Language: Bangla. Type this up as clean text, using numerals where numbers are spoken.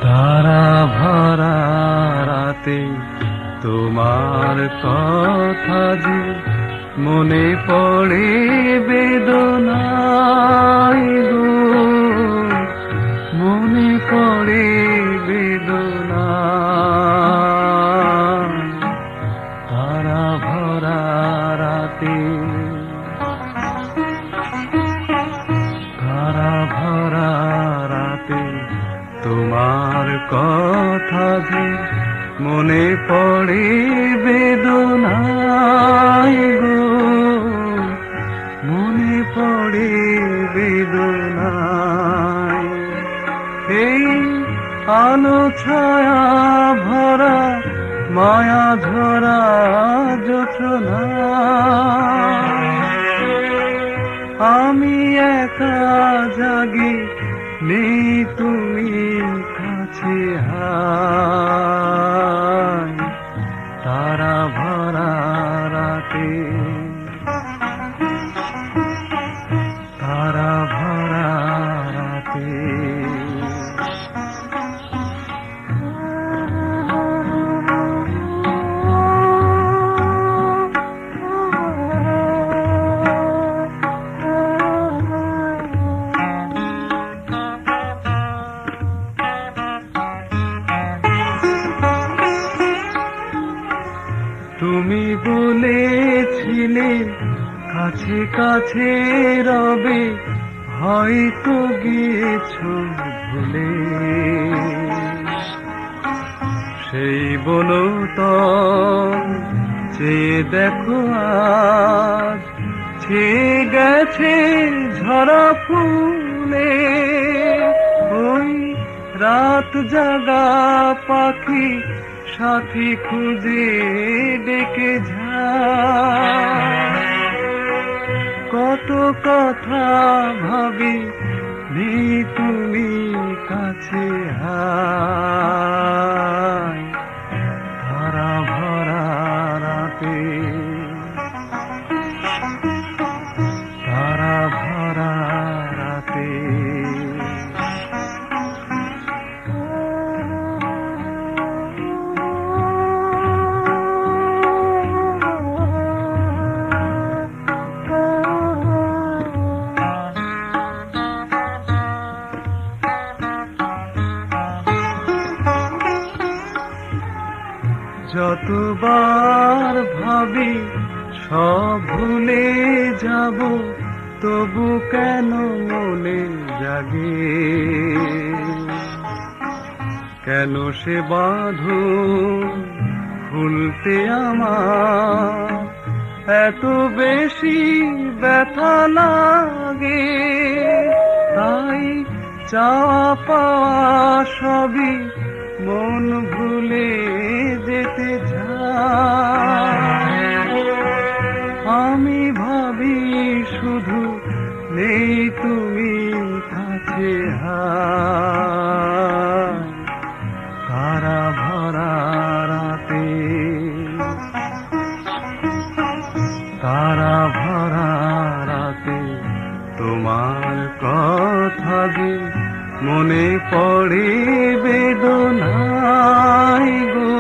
তারা ভরা রাতে তোমার কথা যে মনে পড়ে বেদনায় গো, মনে পড়ে বেদনা। তারা ভরা রাতে, তারা ভরা রাতে তোমার কথা যে মনে পড়ে বেদনায় গো, মনে পড়ে বেদনায়। এই আলো ছায়া ভরা মায়া ঝরা জোছনা, আমি একা জাগি নেই তুমি কাছে, হায় তারা ভরা রাতে, তারা ভরা রাতে। তুমি বলেছিলে কাছে কাছে রবে, হয়তো গিয়েছো ভুলে। সেই বনতল চেয়ে দেখো আজ ছেয়ে গেছে ঝরা ফুলে। ওই রাত জাগা পাখি সাথী খুঁজে ডেকে যায়, কত কথা ভাবি নেই তুমি কাছে, হায় তারা ভরা রাতে, তারা ভরা রাতে। যতবার ভাবি সব ভুলে যাব, তবু কেন মনে জাগে, কেন সে বাঁধন খুলতে আমার এত বেশি ব্যথা লাগে। তাই চাওয়া পাওয়া সবই মন ভুলে যেতে চায়। আমি ভাবি শুধু নেই তুমি কাছে, হায় তারা ভরা রাতে, তারা ভরা রাতে তোমার কথা যে মনে পড়ে বেদনায় গো,